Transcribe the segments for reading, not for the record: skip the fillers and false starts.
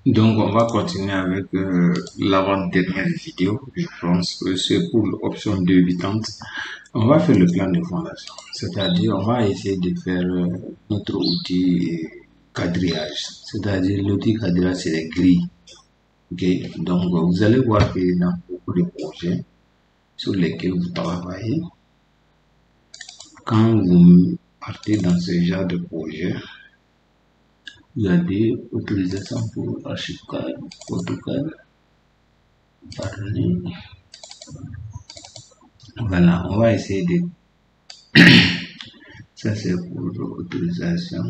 Donc, on va continuer avec l'avant-dernière vidéo. Je pense que c'est pour l'option débutante. On va faire le plan de fondation. C'est-à-dire, on va essayer de faire notre outil quadrillage. C'est-à-dire, l'outil quadrillage, c'est les grilles. Ok. Donc, vous allez voir que dans beaucoup de projets sur lesquels vous travaillez, quand vous partez dans ce genre de projet, il y a des autorisations pour Archicad, AutoCAD. Pardonnez. Voilà, on va essayer de... Ça, c'est pour l'autorisation.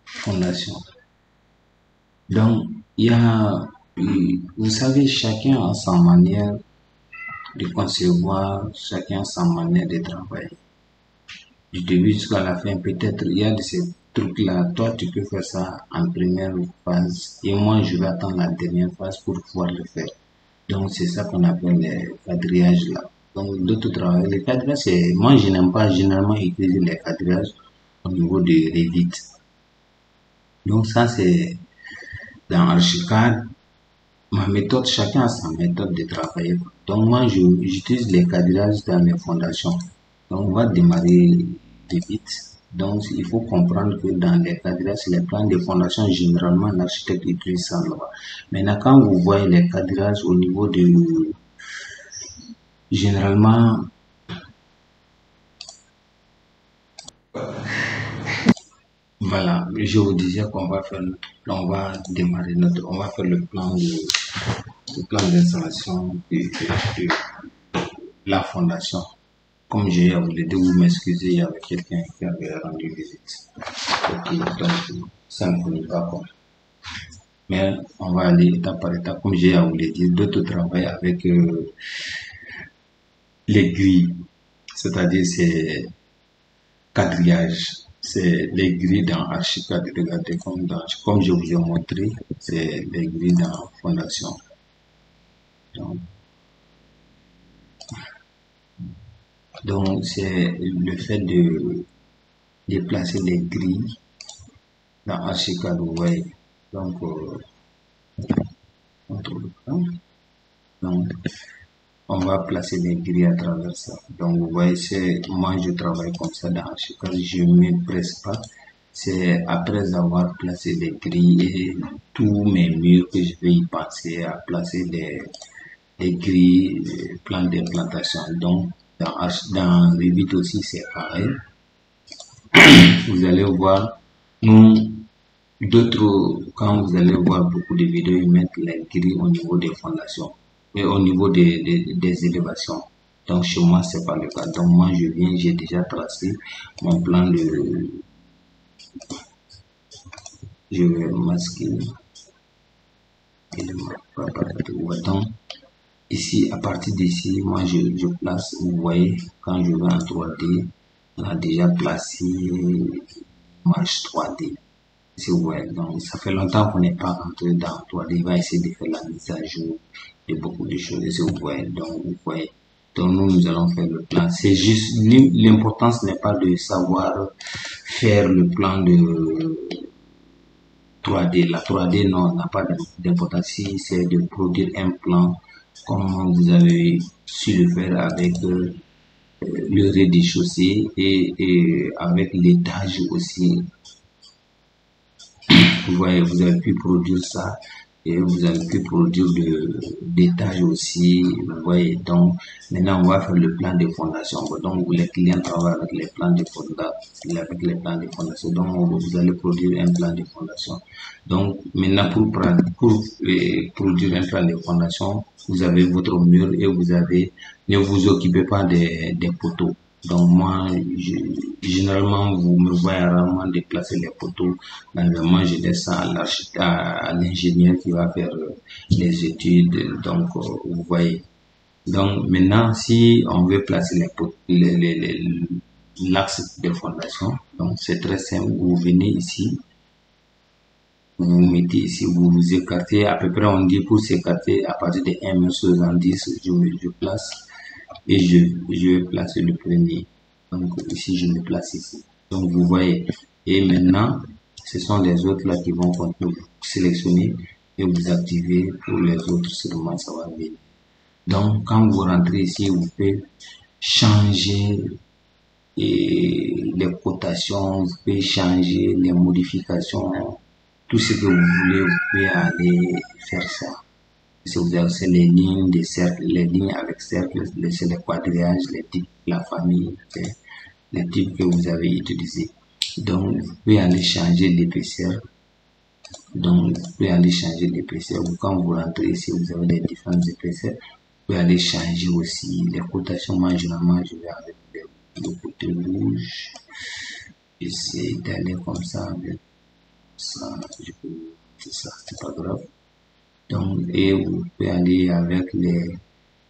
Fondation. Donc, il y a... Vous savez, chacun a sa manière de concevoir, chacun a sa manière de travailler. Du début jusqu'à la fin, peut-être il y a de ces trucs-là. Toi, tu peux faire ça en première phase et moi, je vais attendre la dernière phase pour pouvoir le faire. Donc, c'est ça qu'on appelle les quadrillages là. Donc, d'autres travail, les quadrillages, c'est, moi, je n'aime pas généralement utiliser les quadrillages au niveau de Revit. Donc, ça, c'est dans Archicad. Ma méthode, chacun a sa méthode de travailler. Donc, moi, j'utilise les quadrillages dans les fondations. Donc, on va démarrer Revit. Donc, il faut comprendre que dans les quadrillages, les plans de fondation, généralement, l'architecte utilise ça là-bas. Maintenant, quand vous voyez les quadrillages au niveau de... Généralement, voilà, je vous disais qu'on va faire on va démarrer on va faire le plan d'installation de la fondation. Comme j'ai voulu dire, vous m'excusez, il y avait quelqu'un qui avait rendu visite. Ok, donc ça ne connaît pas quoi. Mais on va aller étape par étape, comme j'ai voulu dire, d'autres travaillent avec les grilles, c'est-à-dire c'est quadrillage. C'est les grilles dans Archicad. Regardez comme je vous ai montré, c'est les grilles dans Fondation. Donc c'est le fait de déplacer les grilles dans Archicad, vous voyez. Donc, donc, on va placer les grilles à travers ça. Donc, vous voyez, moi je travaille comme ça dans Archicad, je ne me presse pas. C'est après avoir placé les grilles et tous mes murs que je vais y passer à placer des grilles, plans d'implantation. Donc, dans Revit aussi, c'est pareil. Vous allez voir, d'autres, quand vous allez voir beaucoup de vidéos, ils mettent les grilles au niveau des fondations et au niveau des élévations. Donc, chez moi, c'est pas le cas. Donc, moi, j'ai déjà tracé mon plan de... Je vais masquer. Donc, ici, à partir d'ici, moi, je place, vous voyez, quand je vais en 3D, on a déjà placé marche 3D. Si vous voyez, donc, ça fait longtemps qu'on n'est pas rentré dans 3D. Il va essayer de faire la mise à jour de beaucoup de choses. Si vous voyez, donc, vous voyez. Donc, nous allons faire le plan. C'est juste, l'importance n'est pas de savoir faire le plan de 3D. La 3D, non, n'a pas d'importance. Si c'est de produire un plan comme vous avez su le faire avec le rez-de-chaussée et avec l'étage aussi. Vous voyez, vous avez pu produire ça et vous avez pu produire d'étage aussi. Vous voyez, donc maintenant on va faire le plan de fondation. Donc les clients travaillent avec les plans de fondation. Donc vous allez produire un plan de fondation. Donc maintenant pour produire un plan de fondation, vous avez votre mur et vous avez, ne vous occupez pas des poteaux. Donc moi, généralement, vous me voyez rarement déplacer les poteaux. Moi, je laisse ça à l'ingénieur qui va faire les études. Donc, vous voyez. Donc, maintenant, si on veut placer l'axe de fondation, donc c'est très simple. Vous venez ici, vous vous mettez ici, vous vous écartez. À peu près, on dit pour s'écarter à partir de 1,70 m, je place et je vais placer le premier. Donc ici, je me place ici. Donc vous voyez. Et maintenant, ce sont les autres là qui vont continuer. Vous sélectionnez et vous activez pour les autres seulement, ça va venir. Donc quand vous rentrez ici, vous pouvez changer les cotations, vous pouvez changer les modifications, tout ce que vous voulez, vous pouvez aller faire ça. Si vous avez les lignes, des cercles, les lignes avec cercles, c'est les quadrillages, les types, la famille, les types que vous avez utilisés. Donc, vous pouvez aller changer l'épaisseur. Donc, vous pouvez aller changer l'épaisseur. Quand vous rentrez ici, vous avez les différentes épaisseurs. Vous pouvez aller changer aussi les cotations. Moi, généralement, je vais avec le côté rouge. J'essaie d'aller comme ça avec ça. Je peux, c'est ça, c'est pas grave. Donc, et vous pouvez aller avec les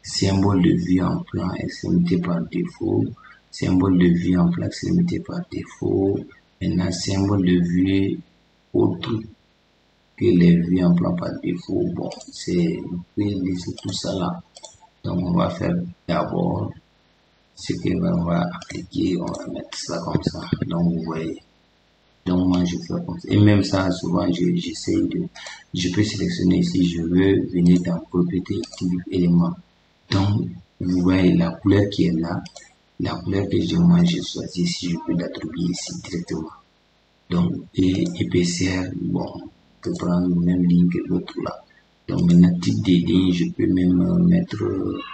symboles de vue en plan extrémité par défaut, symbole de vue en plan extrémité par défaut, maintenant symbole de vue autre que les vues en plan par défaut. Bon, c'est, vous pouvez laisser tout ça là. Donc, on va faire d'abord ce qu'on va appliquer, on va mettre ça comme ça. Donc, vous voyez. Donc, moi, je fais comme ça. Et même ça, souvent, j'essaie je peux sélectionner ici, je veux venir dans propriété type élément. Donc, vous voyez la couleur qui est là, la couleur que moi j'ai choisi ici, je peux l'attribuer ici directement. Donc, et épaisseur, bon, je peux prendre la même ligne que l'autre là. Donc, maintenant, type de ligne, je peux même mettre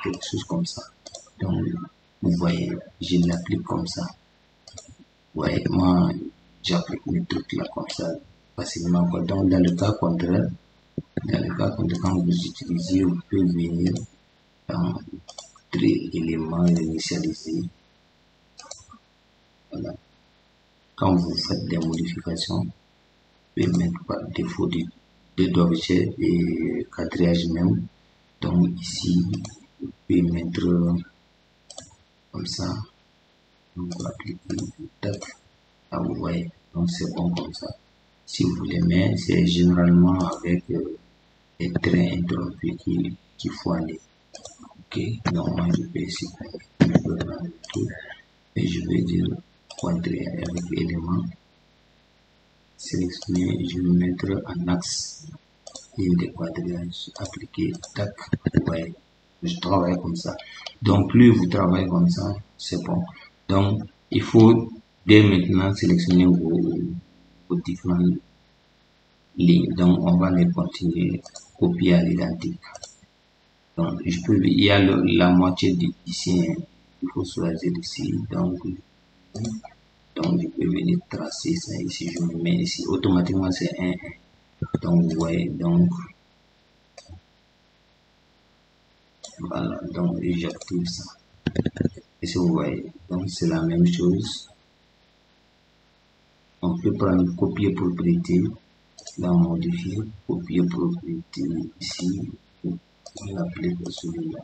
quelque chose comme ça. Donc, vous voyez, je l'applique comme ça. Vous voyez, moi, j'applique mes trucs là comme ça facilement. Donc, dans le cas contraire, quand vous utilisez, vous pouvez venir dans éléments initialisés. Voilà. Quand vous faites des modifications, vous pouvez mettre par défaut d'objet et quadrillage même. Donc ici, vous pouvez mettre comme ça. On va appliquer, tac. Là, vous voyez. Donc c'est bon comme ça. Si vous voulez, mais c'est généralement avec les traits interrompus qu'il faut aller. Ok, donc moi je vais ici et je vais dire quadrillage avec élément sélectionner, je vais mettre en axe ligne de quadrillage appliqué, tac, ouais, je travaille comme ça. Donc plus vous travaillez comme ça, c'est bon. Donc il faut dès maintenant sélectionner vos différentes lignes. Donc on va les continuer, copier à l'identique. Donc, il y a la moitié d'ici, hein. Il faut choisir ici. Donc, je peux venir tracer ça ici. Je me mets ici. Automatiquement, c'est 1. Donc, vous voyez. Donc, voilà. Donc, j'active ça. Et si vous voyez. Donc, c'est la même chose. On peut prendre copier propriété. Là, on modifie. Copier propriété ici. On l'applique à celui-là.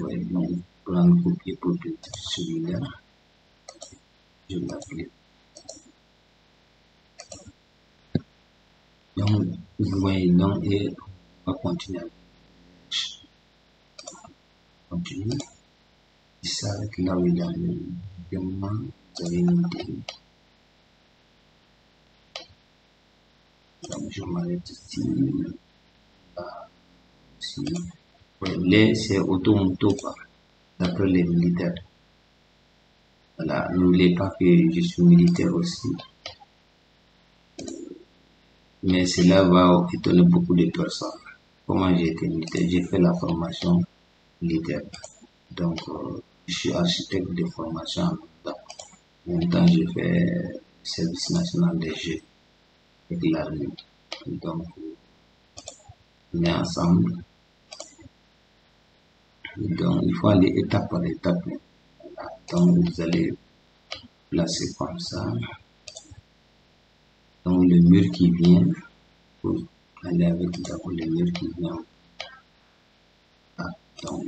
Ouais, donc, prendre copier propriété celui-là. Je l'applique. Donc, vous voyez, donc, et on va continuer. Continue. Il s'arrête là où il a le paiement. Vous avez une idée. Donc, je m'arrête ici. Là, ici. Ouais, là, c'est auto-moto, d'après les militaires. Voilà, n'oubliez pas que je suis militaire aussi. Mais cela va étonner beaucoup de personnes. Comment j'ai été militaire? J'ai fait la formation militaire. Donc, je suis architecte de formation en même temps. En même temps, j'ai fait service national des jeux avec l'armée. Donc, on est ensemble. Donc, il faut aller étape par étape. Voilà. Donc, vous allez placer comme ça. Donc, le mur qui vient, pour aller avec d'abord le mur qui vient. Ah, donc,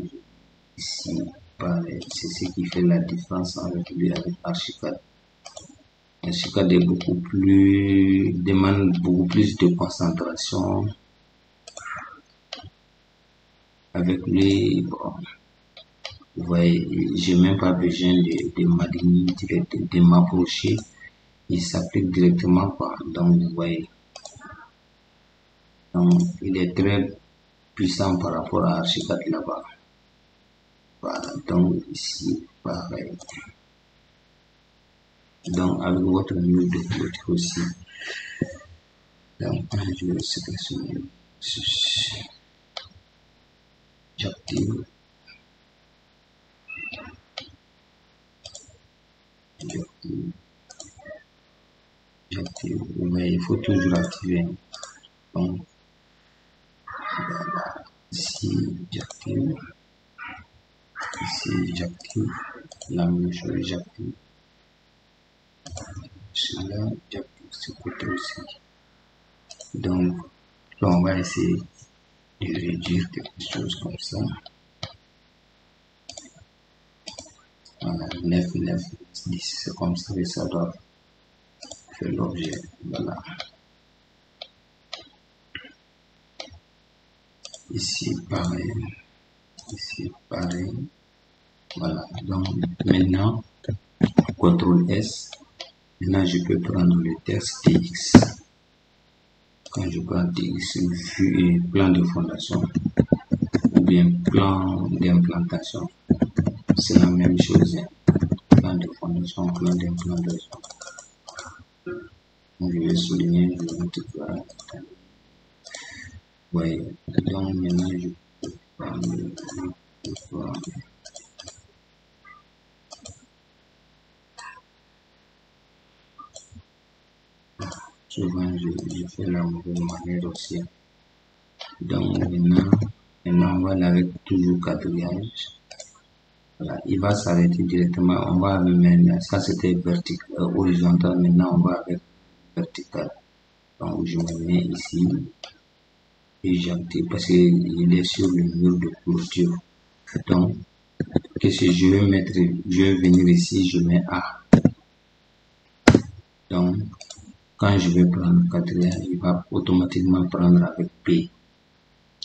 ici, c'est ce qui fait la différence avec lui, avec Archicad. Archicad est demande beaucoup plus de concentration. Avec lui, bon, Vous voyez, j'ai même pas besoin de m'aligner, de m'approcher. Il s'applique directement, quoi. Donc, vous voyez. Donc, il est très puissant par rapport à Archicad là-bas. Voilà. Donc, ici, pareil. Donc, avec votre mur de clôture aussi. Donc, je vais sélectionner ceci. J'active. J'active. Mais il faut toujours activer. Donc, voilà. Ici, j'active. Ici, j'active. La même chose, j'active. Celui-là, j'active ce côté aussi. Donc, là, on va essayer de réduire quelque chose comme ça. Voilà, 9, 9, 10, c'est comme ça que ça doit faire l'objet. Voilà. Ici, pareil. Ici, pareil. Voilà. Donc, maintenant, CTRL S. Maintenant, je peux prendre le texte TX. Quand je prends TX, vue et plan de fondation, ou bien plan d'implantation, c'est la même chose. Plan de fondation, plan d'implantation. Donc, je vais souligner, je vais mettre quoi. Oui, donc maintenant, je peux prendre le plan. Souvent, je fais la mauvaise manière aussi. Donc, maintenant, on va aller avec toujours quadrillage. Voilà, il va s'arrêter directement. On va mettre, ça c'était vertical, horizontal. Maintenant, on va avec vertical. Donc, je me mets ici et j'active parce qu'il est sur le mur de clôture. Donc, qu'est-ce que je vais mettre? Je vais venir ici, je mets A. Donc, quand je vais prendre quatrième, il va automatiquement prendre avec P.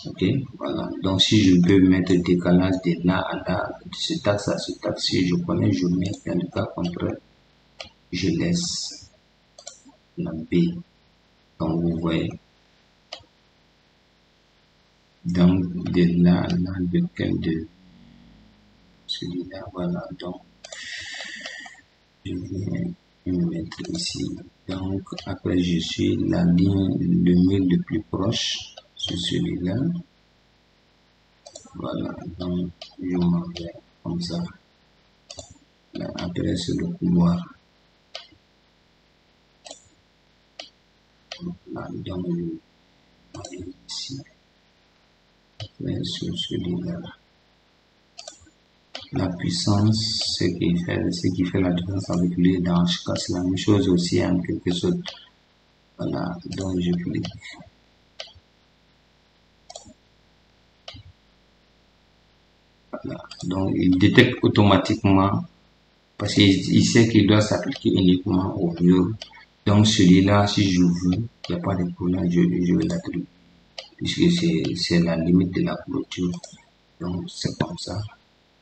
Ok, voilà. Donc, si je peux mettre décalage de là à là, de cet axe à cet axe, si je connais, je mets. Dans le cas contraire, je laisse la B. Donc, vous voyez. Donc, de là à là, lequel de celui-là, voilà. Donc, je vais me mettre ici. Donc, après, je suis la ligne, le mur le plus proche sur celui-là. Voilà, donc je m'en vais comme ça. Là, après, c'est le couloir. Là, donc, je vais ici. Après, sur celui-là. La puissance, ce qui fait la différence avec lui dans chaque cas, c'est la même chose aussi en quelque sorte. Voilà, donc je clique. Voilà, donc il détecte automatiquement parce qu'il sait qu'il doit s'appliquer uniquement au mur. Donc celui-là, si je veux, il n'y a pas de problème, je vais l'attribuer puisque c'est la limite de la clôture. Donc c'est comme ça.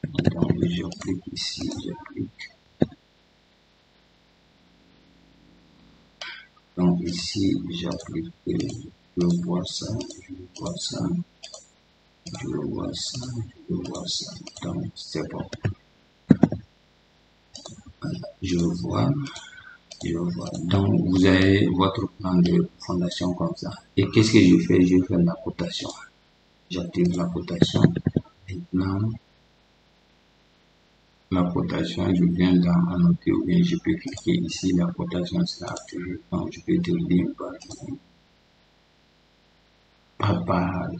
Donc je clique ici, je clique. Donc ici, j'applique, je vois ça, je vois ça, je vois ça, je vois ça. Donc c'est bon. Voilà, je vois. Donc vous avez votre plan de fondation comme ça. Et qu'est-ce que je fais? Je fais la cotation. J'active la cotation. Maintenant, la cotation, je viens dans annoter ou bien je peux cliquer ici, la cotation sera activée. Donc je peux dire par page.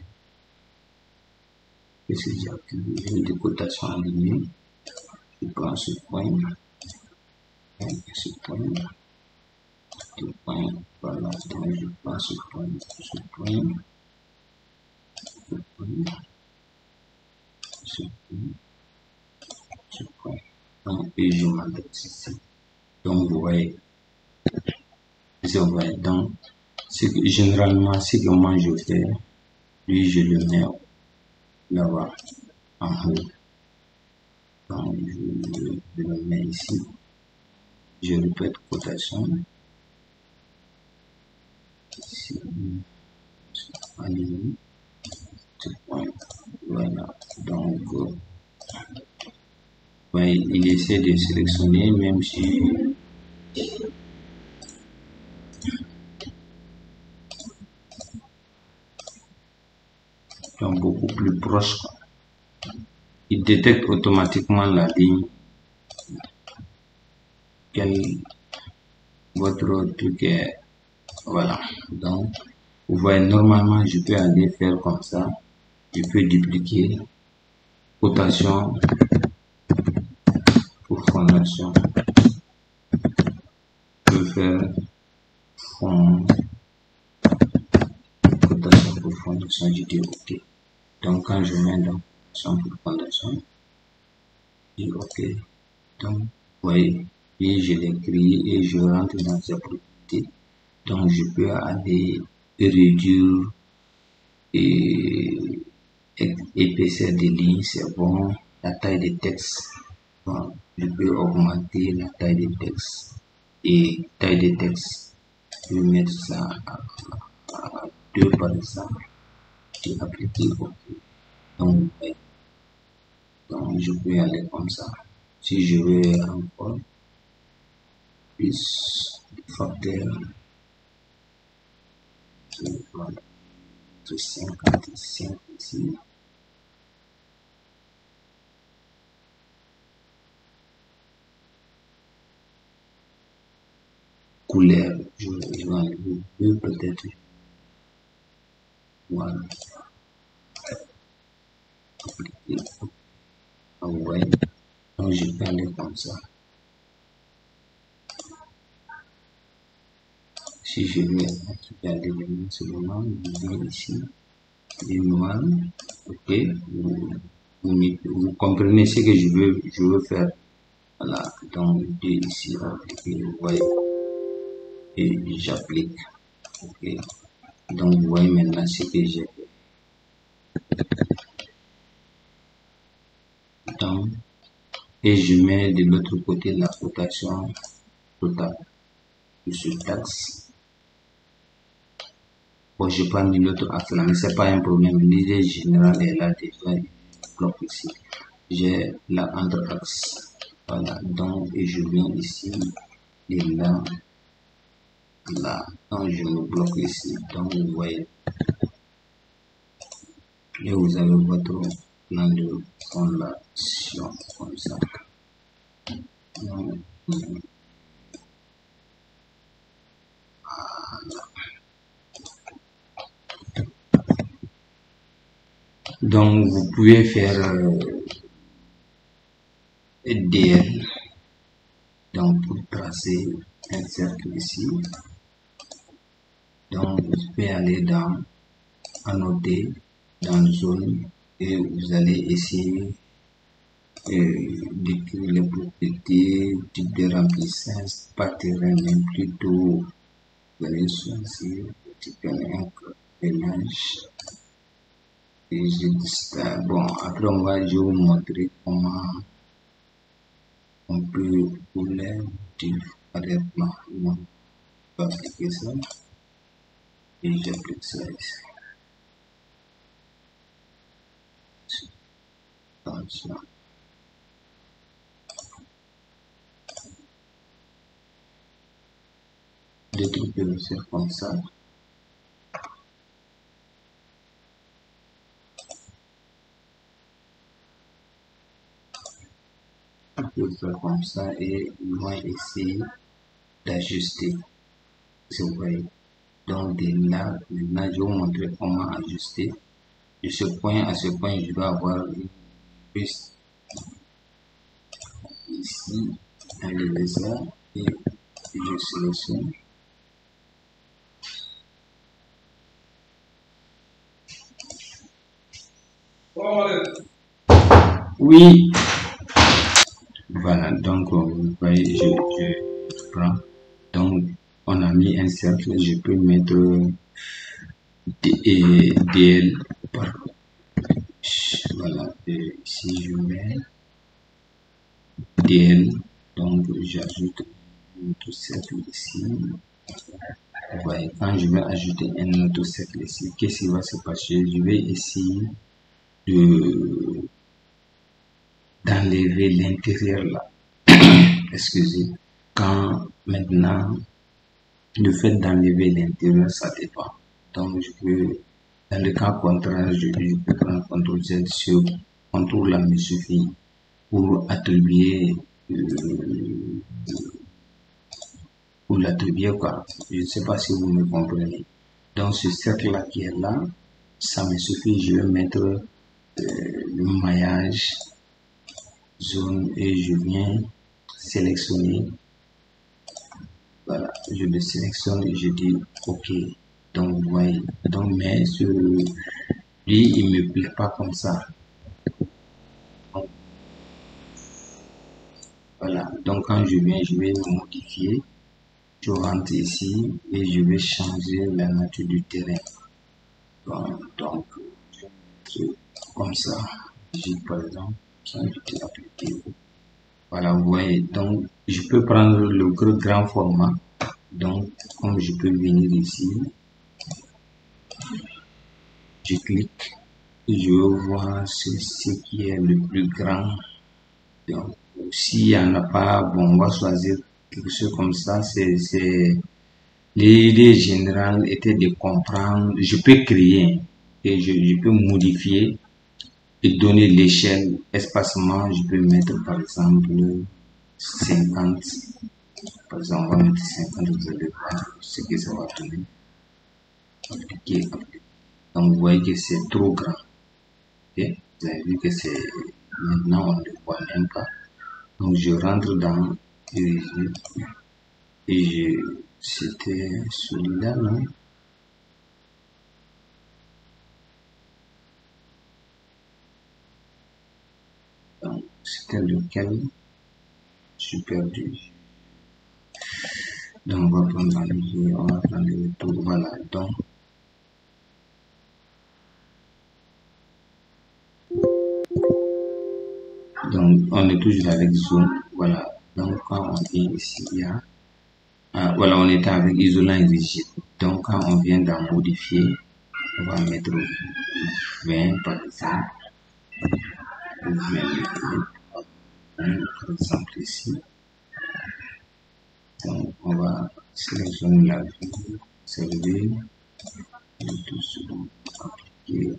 Qu'est-ce que j'ai activé? J'ai des cotations alignées. Je prends ce point. Ce point. Ce point. Voilà. Donc je prends ce point. Ce point. Ce point. Ce point. Ce point. Donc, et je m'indexe ici. Donc vous voyez. Donc, généralement, ce que moi je fais, lui je le mets là-bas, en haut. Donc, je le mets ici. Je répète cotation. Ici, aligné. Voilà. Donc, il essaie de sélectionner, même si sont beaucoup plus proches. Il détecte automatiquement la ligne quel votre truc est. Voilà. Donc, vous voyez, normalement, je peux aller faire comme ça. Je peux dupliquer cotation pour fondation. Je peux faire fond, cotation pour fondation. Je dis OK. Donc, quand je mets dans cotation pour fondation, je dis OK. Donc, vous voyez, et je l'écris et je rentre dans sa propriété. Donc, je peux aller réduire et épaisseur des lignes, c'est bon. La taille des textes, bon, je peux augmenter la taille des textes et taille des textes. Je vais mettre ça à 2 par exemple. J'ai appliqué OK. Donc, je peux y aller comme ça. Si je veux encore plus de facteurs, voilà, 55 ici. Couleur, je vais enlever 2 peut-être. Voilà. Ouais. Donc je peux aller comme ça. Si je vais récupérer les lignes seulement, je viens ici, les noirs, ok, vous comprenez ce que je veux faire. Voilà, donc ici, vous voyez, et j'applique, ok. Donc vous voyez maintenant ce que j'ai fait. Donc, et je mets de l'autre côté la cotation totale de ce taxe. Bon, je pas mis l'autre axe là, mais c'est pas un problème. L'idée générale est là déjà. Bloc ici. J'ai la entre axe. Voilà. Donc, et je viens ici. Et là. Là. Donc, je me bloque ici. Donc, vous voyez. Et vous avez votre plan de fondation comme ça. Donc, donc, vous pouvez faire DL. Donc, pour tracer un cercle ici. Donc, vous pouvez aller dans annoter, dans zone, et vous allez essayer d'écrire les propriétés, type de remplissage, pas terrain, mais plutôt, vous allez choisir le type ménage. Et je dis ça. Bon, après, je vais vous montrer comment on peut couler directement. On peut appliquer ça. Et j'applique ça ici. Attention. Des trucs que je faire comme ça. Je peux faire comme ça et ils vont essayer d'ajuster. Vous voyez. Donc de là, maintenant je vais vous montrer comment ajuster. De ce point à ce point, je dois avoir une piste ici, enlever ça et je sélectionne. Oui, voilà, donc vous voyez, je prends. Donc on a mis un cercle, je peux mettre DL par voilà, et si je mets DL. Donc j'ajoute un autre cercle ici. Vous voyez, quand je vais ajouter un autre cercle ici, qu'est-ce qui va se passer? Je vais essayer d'enlever l'intérieur là. Excusez. Quand maintenant, le fait d'enlever l'intérieur, ça dépend. Donc je peux, dans le cas contraire, je peux prendre CTRL Z sur CTRL là me suffit pour attribuer quoi. Je ne sais pas si vous me comprenez. Donc ce cercle là qui est là, ça me suffit. Je vais mettre le maillage zone et je viens sélectionner. Voilà, je le sélectionne et je dis OK. Donc vous voyez, donc mais lui il me plaît pas comme ça. Donc, voilà, donc quand je viens, je vais le modifier. Je rentre ici et je vais changer la nature du terrain. Donc je vais comme ça. Par exemple, ça je vais appliquer. Voilà, vous voyez, donc je peux prendre le grand format. Donc, comme je peux venir ici, je clique, je veux voir ce qui est le plus grand. Donc, s'il n'y en a pas, bon, on va choisir quelque chose comme ça. L'idée générale était de comprendre. Je peux créer et je peux modifier et donner l'échelle, espacement. Je peux mettre par exemple 50. Par exemple, on va mettre 50, vous allez voir ce que ça va donner. Appliquer. Donc, vous voyez que c'est trop grand. Okay? Vous avez vu que c'est maintenant on ne le voit même pas. Donc, je rentre dans et c'était celui-là, non? Donc, c'était lequel? Je suis perdu. Donc, on va prendre le tout. Voilà. Donc, on est toujours avec Zoom. Voilà. Donc, quand on vient ici, il y a voilà, on était avec isolant et rigide. Donc, quand on vient d'en modifier, on va mettre 20 par exemple. 20 par exemple ici. Donc, on va sélectionner la vue, servir, et tout second, appliquer.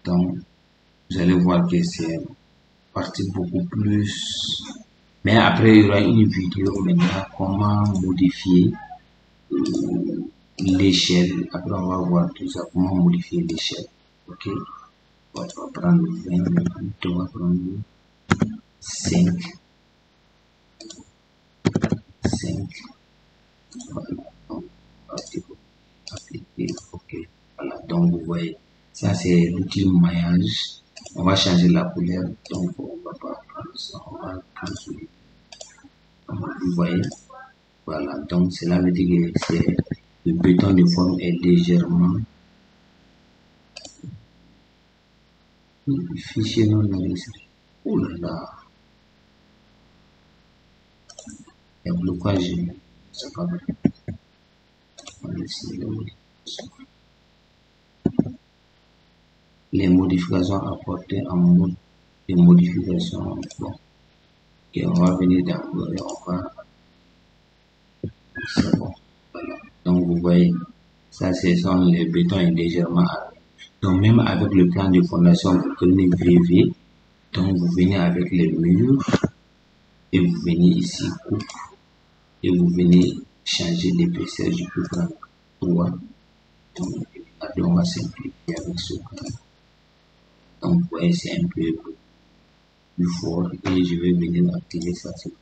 Donc, vous allez voir que c'est parti beaucoup plus. Mais après, il y aura une vidéo maintenant comment modifier l'échelle. Après, on va voir tout ça, comment modifier l'échelle. Ok? On va prendre 20 minutes, on va prendre 5. Voilà. Donc, appliquer. Ok. Voilà. Donc, vous voyez, ça c'est l'outil maillage. On va changer la couleur. Donc, on va pas prendre ça. On va prendre celui. Vous voyez? Voilà. Donc, cela veut dire que le béton de forme est légèrement. Fichier non enregistré. Oh là là. Il y a blocage. C'est pas vrai. On va essayer les modifications apportées en mode de modification. Bon. Et on va venir dans le, on va. C'est bon. Voilà. Donc vous voyez, ça ce sont les bétons est légèrement. Donc même avec le plan de fondation, vous prenez VV. Donc vous venez avec les murs et vous venez ici coupe et vous venez changer d'épaisseur. Je peux prendre 3. Donc on va simplifier avec ce plan. Donc vous voyez c'est un peu plus fort et je vais venir activer ça, c'est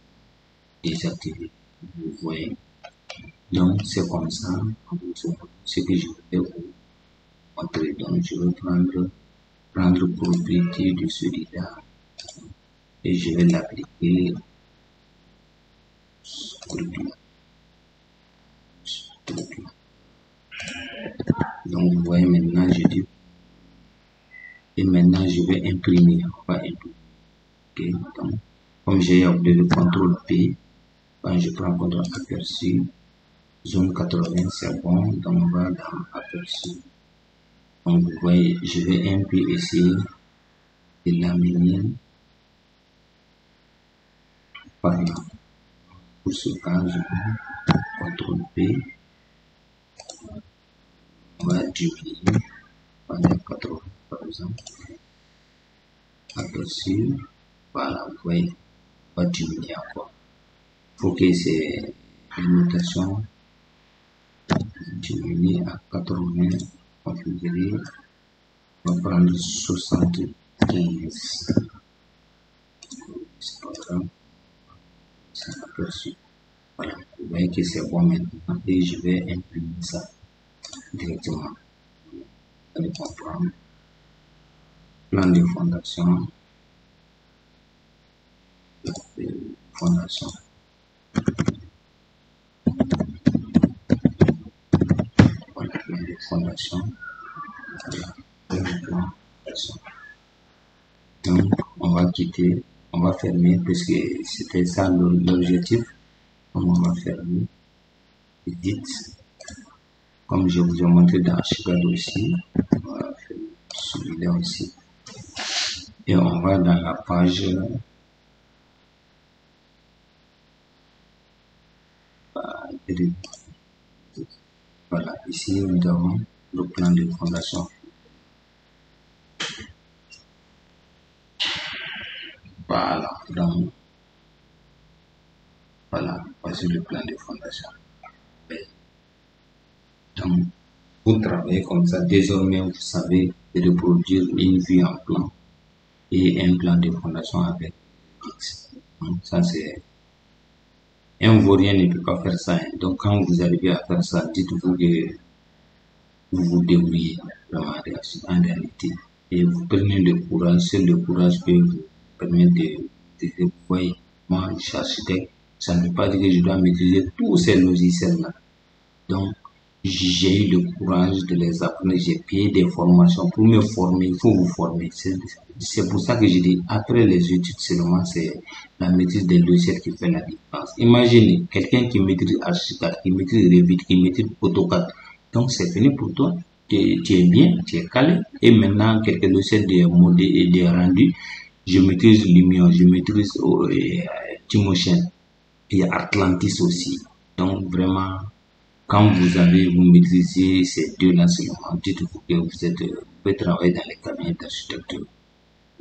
désactiver. Vous voyez. Donc c'est comme ça ce que je vais vous montrer. Donc je vais prendre propriété de celui-là et je vais l'appliquer sur le plan. Donc vous voyez maintenant je dis et maintenant je vais imprimer. On va imprimer. Okay, donc Comme j'ai appelé le contrôle P, quand je prends contrôle aperçu, zone 80, c'est bon, donc on va dans aperçu. Donc vous voyez, je vais un peu essayer de l'amener par là. Pour ce cas, je vais contrôle P, on va diminuer pendant 80 par exemple. Aperçu, voilà, vous voyez, on va diminuer encore. Il faut que c'est une notation diminuer à 80, configurer, on va prendre 75. C'est pas grave, c'est aperçu. Voilà, vous voyez que c'est bon maintenant et je vais imprimer ça directement. Vous allez comprendre. Plan de fondation. Fondation. Voilà, plan de fondation. Donc, on va quitter, on va fermer parce que c'était ça l'objectif. Donc, on va fermer. Edit. Comme je vous ai montré dans Archicad aussi, on va faire celui-là aussi. Et on va dans la page voilà, ici nous avons le plan de fondation. Voilà, donc voilà, voici le plan de fondation. Donc, vous travaillez comme ça, désormais vous savez reproduire une vue en plan et un plan de fondation avec X. Donc, ça c'est un vaurien ne peut pas faire ça. Hein. Donc quand vous arrivez à faire ça, dites-vous que vous vous débrouillez vraiment en réalité. Et vous prenez le courage, c'est le courage que vous permet de voyez, moi je suis architecte, ça ne veut pas dire que je dois maîtriser tous ces logiciels-là. Donc j'ai eu le courage de les apprendre, j'ai payé des formations pour me former, il faut vous former. C'est pour ça que je dis, après les études seulement, c'est la maîtrise des logiciels qui fait la différence. Imaginez quelqu'un qui maîtrise Archicad, qui maîtrise Revit, qui maîtrise AutoCAD. Donc c'est fini pour toi, tu es bien, tu es calé. Et maintenant, quelques logiciels de modèles et de rendus, je maîtrise Lumion, je maîtrise Timotion et Atlantis aussi. Donc vraiment, quand vous maîtrisez ces deux-là seulement, dites-vous que vous pouvez travailler dans les cabinets d'architecture.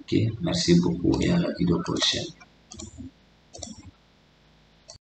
Ok, merci beaucoup et à la vidéo prochaine.